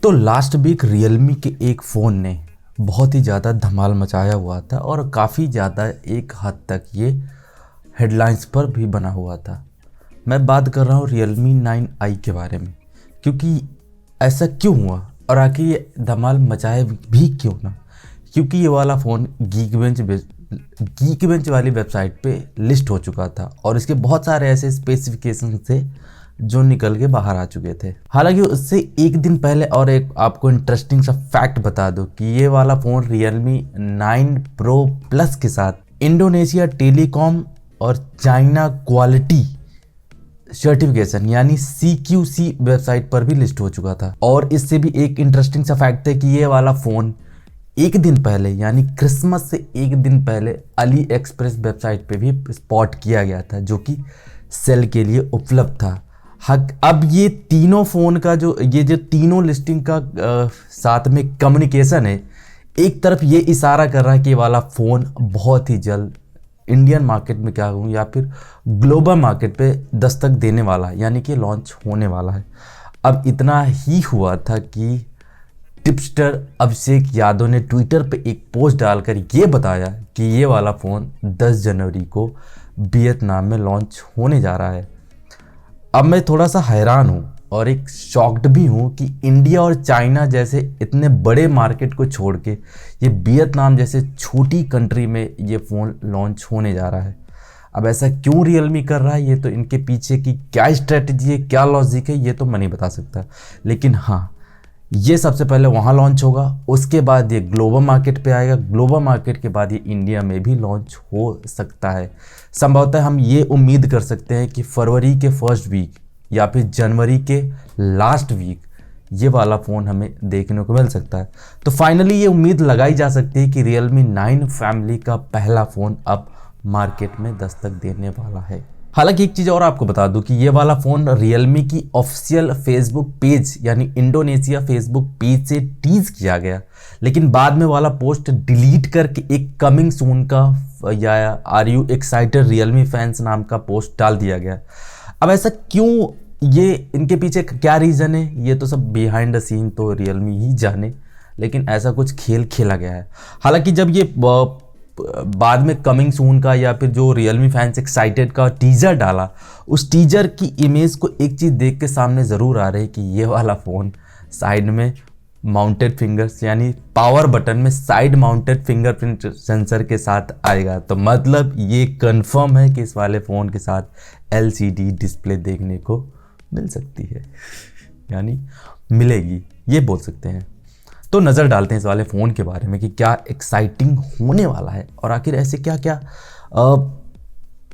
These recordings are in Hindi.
तो लास्ट वीक रियलमी के एक फ़ोन ने बहुत ही ज़्यादा धमाल मचाया हुआ था और काफ़ी ज़्यादा एक हद तक ये हेडलाइंस पर भी बना हुआ था। मैं बात कर रहा हूँ Realme 9i के बारे में, क्योंकि ऐसा क्यों हुआ और आखिर ये धमाल मचाए भी क्यों ना। क्योंकि ये वाला फ़ोन गीक बेंच वाली वेबसाइट पे लिस्ट हो चुका था और इसके बहुत सारे ऐसे स्पेसिफिकेशन थे जो निकल के बाहर आ चुके थे। हालांकि उससे एक दिन पहले और एक आपको इंटरेस्टिंग सा फैक्ट बता दूं कि ये वाला फ़ोन Realme 9 Pro Plus के साथ इंडोनेशिया टेलीकॉम और चाइना क्वालिटी सर्टिफिकेशन यानी CQC वेबसाइट पर भी लिस्ट हो चुका था। और इससे भी एक इंटरेस्टिंग सा फैक्ट है कि ये वाला फ़ोन एक दिन पहले यानी क्रिसमस से एक दिन पहले अली एक्सप्रेस वेबसाइट पे भी स्पॉट किया गया था, जो कि सेल के लिए उपलब्ध था। अब ये तीनों फ़ोन का जो तीनों लिस्टिंग का साथ में कम्युनिकेशन है, एक तरफ ये इशारा कर रहा है कि ये वाला फ़ोन बहुत ही जल्द इंडियन मार्केट में क्या कहूँ या फिर ग्लोबल मार्केट पे दस्तक देने वाला है, यानी कि लॉन्च होने वाला है। अब इतना ही हुआ था कि टिप्सटर अभिषेक यादव ने ट्विटर पे एक पोस्ट डालकर ये बताया कि ये वाला फ़ोन 10 जनवरी को वियतनाम में लॉन्च होने जा रहा है। अब मैं थोड़ा सा हैरान हूँ और एक शॉक्ड भी हूँ कि इंडिया और चाइना जैसे इतने बड़े मार्केट को छोड़ के ये वियतनाम जैसे छोटी कंट्री में ये फ़ोन लॉन्च होने जा रहा है। अब ऐसा क्यों रियलमी कर रहा है, ये तो इनके पीछे की क्या स्ट्रेटजी है, क्या लॉजिक है, ये तो मैं नहीं बता सकता। लेकिन हाँ, ये सबसे पहले वहाँ लॉन्च होगा, उसके बाद ये ग्लोबल मार्केट पे आएगा, ग्लोबल मार्केट के बाद ये इंडिया में भी लॉन्च हो सकता है। संभवतः हम ये उम्मीद कर सकते हैं कि फरवरी के फर्स्ट वीक या फिर जनवरी के लास्ट वीक ये वाला फ़ोन हमें देखने को मिल सकता है। तो फाइनली ये उम्मीद लगाई जा सकती है कि Realme 9 फैमिली का पहला फ़ोन अब मार्केट में दस्तक देने वाला है। हालांकि एक चीज़ और आपको बता दूं कि ये वाला फ़ोन Realme की ऑफिशियल फेसबुक पेज यानी इंडोनेशिया फेसबुक पेज से टीज किया गया, लेकिन बाद में वाला पोस्ट डिलीट करके एक कमिंग सून का या are you excited Realme fans नाम का पोस्ट डाल दिया गया। अब ऐसा क्यों, ये इनके पीछे क्या रीज़न है, ये तो सब बिहाइंड द सीन तो Realme ही जाने, लेकिन ऐसा कुछ खेल खेला गया है। हालांकि जब ये बाद में कमिंग सून का या फिर जो Realme फैंस एक्साइटेड का टीजर डाला, उस टीजर की इमेज को एक चीज़ देख के सामने ज़रूर आ रही है कि ये वाला फ़ोन साइड में माउंटेड फिंगर्स यानी पावर बटन में साइड माउंटेड फिंगरप्रिंट सेंसर के साथ आएगा। तो मतलब ये कंफर्म है कि इस वाले फ़ोन के साथ LCD डिस्प्ले देखने को मिल सकती है, यानी मिलेगी, ये बोल सकते हैं। तो नज़र डालते हैं इस वाले फ़ोन के बारे में कि क्या एक्साइटिंग होने वाला है और आखिर ऐसे क्या क्या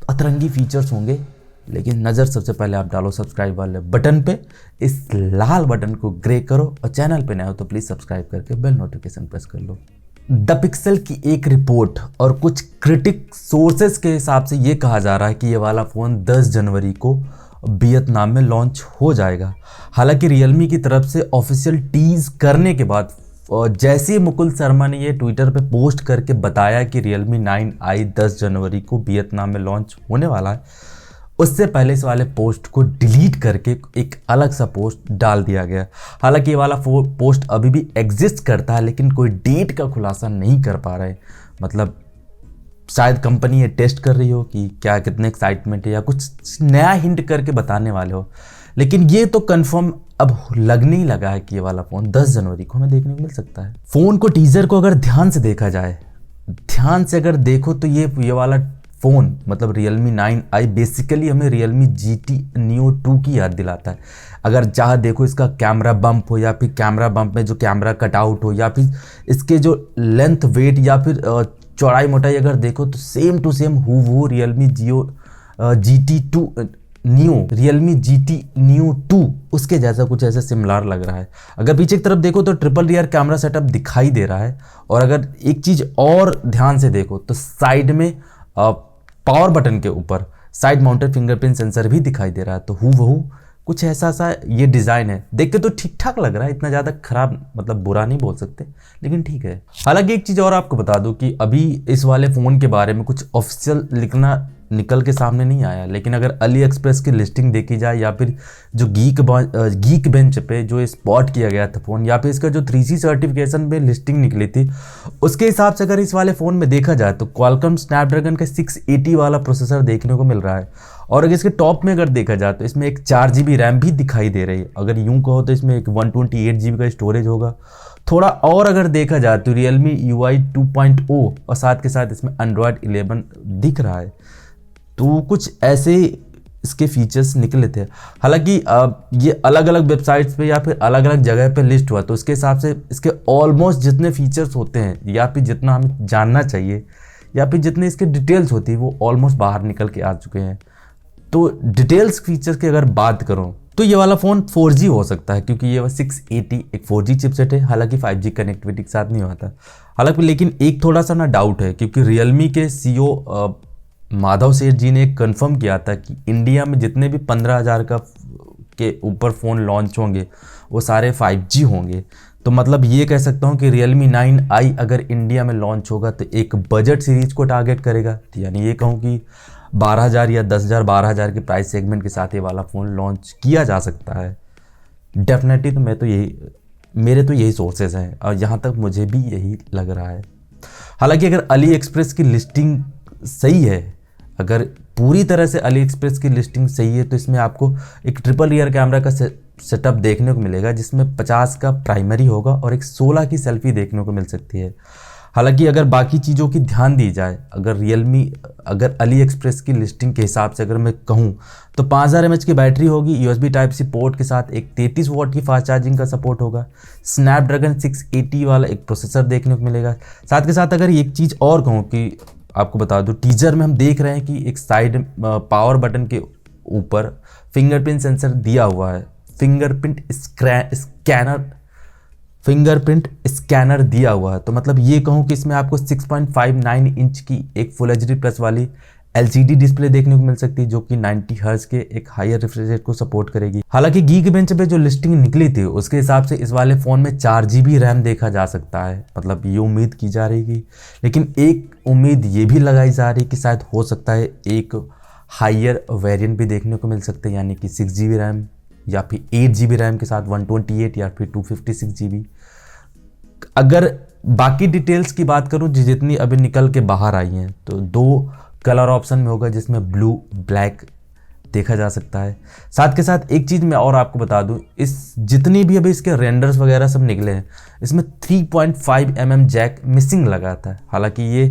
अतरंगी फीचर्स होंगे। लेकिन नज़र सबसे पहले आप डालो सब्सक्राइब वाले बटन पे, इस लाल बटन को ग्रे करो और चैनल पे नए हो तो प्लीज़ सब्सक्राइब करके बेल नोटिफिकेशन प्रेस कर लो। द पिक्सल की एक रिपोर्ट और कुछ क्रिटिक सोर्सेस के हिसाब से ये कहा जा रहा है कि ये वाला फ़ोन 10 जनवरी को वियतनाम में लॉन्च हो जाएगा। हालांकि Realme की तरफ से ऑफिशियल टीज करने के बाद जैसे मुकुल शर्मा ने ये ट्विटर पे पोस्ट करके बताया कि Realme 9i 10 जनवरी को वियतनाम में लॉन्च होने वाला है, उससे पहले इस वाले पोस्ट को डिलीट करके एक अलग सा पोस्ट डाल दिया गया। हालांकि ये वाला पोस्ट अभी भी एग्जिस्ट करता है, लेकिन कोई डेट का खुलासा नहीं कर पा रहे। मतलब शायद कंपनी ये टेस्ट कर रही हो कि क्या कितने एक्साइटमेंट है या कुछ नया हिंट करके बताने वाले हो, लेकिन ये तो कंफर्म अब लगने ही लगा है कि ये वाला फ़ोन 10 जनवरी को हमें देखने को मिल सकता है। फ़ोन को टीजर को अगर ध्यान से देखा जाए, ध्यान से अगर देखो तो ये वाला फ़ोन मतलब Realme 9i बेसिकली हमें Realme GT Neo 2 की याद दिलाता है। अगर जहाँ देखो इसका कैमरा बम्प हो या फिर कैमरा बम्प में जो कैमरा कटआउट हो या फिर इसके जो लेंथ वेट या फिर चौड़ाई मोटाई अगर देखो तो सेम टू सेम हूबहू Realme Realme GT Neo 2 उसके जैसा कुछ ऐसा सिमिलर लग रहा है। अगर पीछे की तरफ देखो तो ट्रिपल रियर कैमरा सेटअप दिखाई दे रहा है, और अगर एक चीज़ और ध्यान से देखो तो साइड में पावर बटन के ऊपर साइड माउंटेड फिंगरप्रिंट सेंसर भी दिखाई दे रहा है। तो हूबहू कुछ ऐसा सा ये डिज़ाइन है, देख के तो ठीक ठाक लग रहा है, इतना ज़्यादा खराब मतलब बुरा नहीं बोल सकते, लेकिन ठीक है। हालांकि एक चीज़ और आपको बता दूं कि अभी इस वाले फ़ोन के बारे में कुछ ऑफिशियल लिखना निकल के सामने नहीं आया। लेकिन अगर अली एक्सप्रेस की लिस्टिंग देखी जाए या फिर जो गीक बेंच पे जो स्पॉट किया गया था फ़ोन, या फिर इसका जो 3C सर्टिफिकेशन पे लिस्टिंग निकली थी, उसके हिसाब से अगर इस वाले फ़ोन में देखा जाए तो क्वालकॉम स्नैपड्रैगन का 680 वाला प्रोसेसर देखने को मिल रहा है। और अगर इसके टॉप में अगर देखा जाए तो इसमें एक 4 GB रैम भी दिखाई दे रही है। अगर यूँ कहो तो इसमें एक 128 GB का स्टोरेज होगा। थोड़ा और अगर देखा जाए तो Realme UI 2.0 और साथ के साथ इसमें Android 11 दिख रहा है। तो कुछ ऐसे इसके फीचर्स निकले थे। हालांकि ये अलग अलग वेबसाइट्स पे या फिर अलग अलग जगह पे लिस्ट हुआ, तो उसके हिसाब से इसके ऑलमोस्ट जितने फीचर्स होते हैं या फिर जितना हमें जानना चाहिए या फिर जितने इसके डिटेल्स होती है वो ऑलमोस्ट बाहर निकल के आ चुके हैं। तो डिटेल्स फीचर्स की अगर बात करूँ तो ये वाला फ़ोन 4G हो सकता है, क्योंकि ये 680 एक 4G चिपसेट है। हालांकि 5G कनेक्टिविटी के साथ नहीं होता। हालांकि लेकिन एक थोड़ा सा ना डाउट है, क्योंकि रियलमी के CEO माधव सेठ जी ने कंफर्म किया था कि इंडिया में जितने भी 15,000 का के ऊपर फ़ोन लॉन्च होंगे वो सारे 5G होंगे। तो मतलब ये कह सकता हूँ कि Realme 9i अगर इंडिया में लॉन्च होगा तो एक बजट सीरीज को टारगेट करेगा। यानी ये कहूँ कि 12,000 या 10,000 12,000 के प्राइस सेगमेंट के साथ ये वाला फ़ोन लॉन्च किया जा सकता है डेफिनेटली। तो मेरे तो यही सोर्सेज हैं और यहाँ तक मुझे भी यही लग रहा है। हालांकि अगर अली एक्सप्रेस की लिस्टिंग सही है, अगर पूरी तरह से अली एक्सप्रेस की लिस्टिंग सही है, तो इसमें आपको एक ट्रिपल रियर कैमरा का सेटअप देखने को मिलेगा, जिसमें 50 का प्राइमरी होगा और एक 16 की सेल्फी देखने को मिल सकती है। हालांकि अगर बाकी चीज़ों की ध्यान दी जाए, अगर अली एक्सप्रेस की लिस्टिंग के हिसाब से अगर मैं कहूँ तो 5000 mAh की बैटरी होगी, USB Type-C पोर्ट के साथ एक 33 वाट की फास्ट चार्जिंग का सपोर्ट होगा, स्नैपड्रैगन 680 वाला एक प्रोसेसर देखने को मिलेगा। साथ के साथ अगर एक चीज़ और कहूँ कि आपको बता दूं, टीजर में हम देख रहे हैं कि एक साइड पावर बटन के ऊपर फिंगरप्रिंट सेंसर दिया हुआ है, फिंगरप्रिंट स्कैनर दिया हुआ है। तो मतलब ये कहूँ कि इसमें आपको 6.59 इंच की एक फुल HD प्लस वाली LCD डिस्प्ले देखने को मिल सकती है, जो कि 90 हर्ट्ज के एक हायर रिफ्रेश रेट को सपोर्ट करेगी। हालांकि गीक बेंच पे जो लिस्टिंग निकली थी उसके हिसाब से इस वाले फ़ोन में 4 GB रैम देखा जा सकता है, मतलब ये उम्मीद की जा रही है। लेकिन एक उम्मीद ये भी लगाई जा रही है कि शायद हो सकता है एक हायर वेरिएंट भी देखने को मिल सकते हैं, यानी कि 6 GB रैम या फिर 8 GB रैम के साथ 128 या फिर 256 GB। अगर बाकी डिटेल्स की बात करूँ जितनी अभी निकल के बाहर आई हैं, तो 2 कलर ऑप्शन में होगा, जिसमें ब्लू ब्लैक देखा जा सकता है। साथ के साथ एक चीज़ मैं और आपको बता दूं, इस जितनी भी अभी इसके रेंडर्स वगैरह सब निकले हैं, इसमें 3.5 mm जैक मिसिंग लगा था। हालांकि ये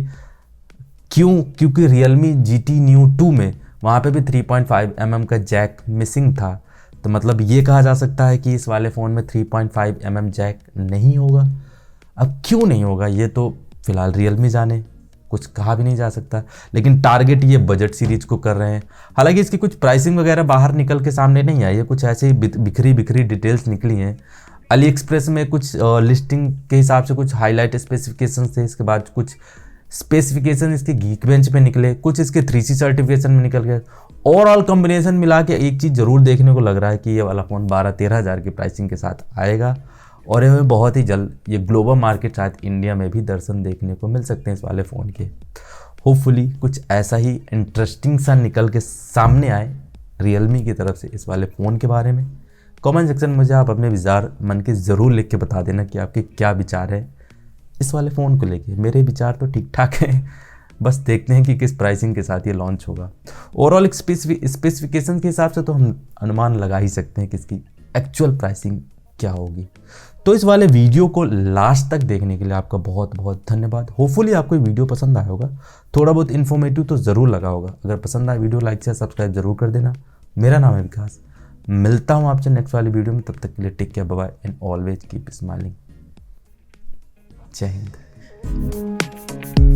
क्योंकि Realme GT Neo 2 में वहाँ पे भी 3.5 mm का जैक मिसिंग था। तो मतलब ये कहा जा सकता है कि इस वाले फ़ोन में 3.5 mm जैक नहीं होगा। अब क्यों नहीं होगा ये तो फिलहाल Realme जाने, कुछ कहा भी नहीं जा सकता। लेकिन टारगेट ये बजट सीरीज को कर रहे हैं। हालांकि इसकी कुछ प्राइसिंग वगैरह बाहर निकल के सामने नहीं आई है, कुछ ऐसे ही बिखरी डिटेल्स निकली हैं। अली एक्सप्रेस में कुछ लिस्टिंग के हिसाब से कुछ हाईलाइट स्पेसिफिकेशन थे, इसके बाद कुछ स्पेसिफिकेशन इसके गीक बेंच पे निकले, कुछ इसके 3C सर्टिफिकेशन में निकल गए। ओवरऑल कॉम्बिनेशन मिला के एक चीज़ ज़रूर देखने को लग रहा है कि ये वाला फ़ोन 12-13 हज़ार की प्राइसिंग के साथ आएगा और हमें बहुत ही जल्द ये ग्लोबल मार्केट शायद इंडिया में भी दर्शन देखने को मिल सकते हैं इस वाले फ़ोन के। होपफुली कुछ ऐसा ही इंटरेस्टिंग सा निकल के सामने आए Realme की तरफ से इस वाले फ़ोन के बारे में। कमेंट सेक्शन में मुझे आप अपने विचार मन के ज़रूर लिख के बता देना कि आपके क्या विचार है इस वाले फ़ोन को लेके। मेरे विचार तो ठीक ठाक हैं, बस देखते हैं कि किस प्राइसिंग के साथ ये लॉन्च होगा। ओवरऑल स्पेसिफिकेशन के हिसाब से तो हम अनुमान लगा ही सकते हैं कि इसकी एक्चुअल प्राइसिंग क्या होगी। तो इस वाले वीडियो को लास्ट तक देखने के लिए आपका बहुत बहुत धन्यवाद। होपफुली आपको ये वीडियो पसंद आया होगा, थोड़ा बहुत इन्फॉर्मेटिव तो ज़रूर लगा होगा। अगर पसंद आए वीडियो लाइक से सब्सक्राइब जरूर कर देना। मेरा नाम है विकास, मिलता हूँ आपसे नेक्स्ट वाली वीडियो में। तब तक के लिए take care, bye bye and always keep smiling. जय हिंद।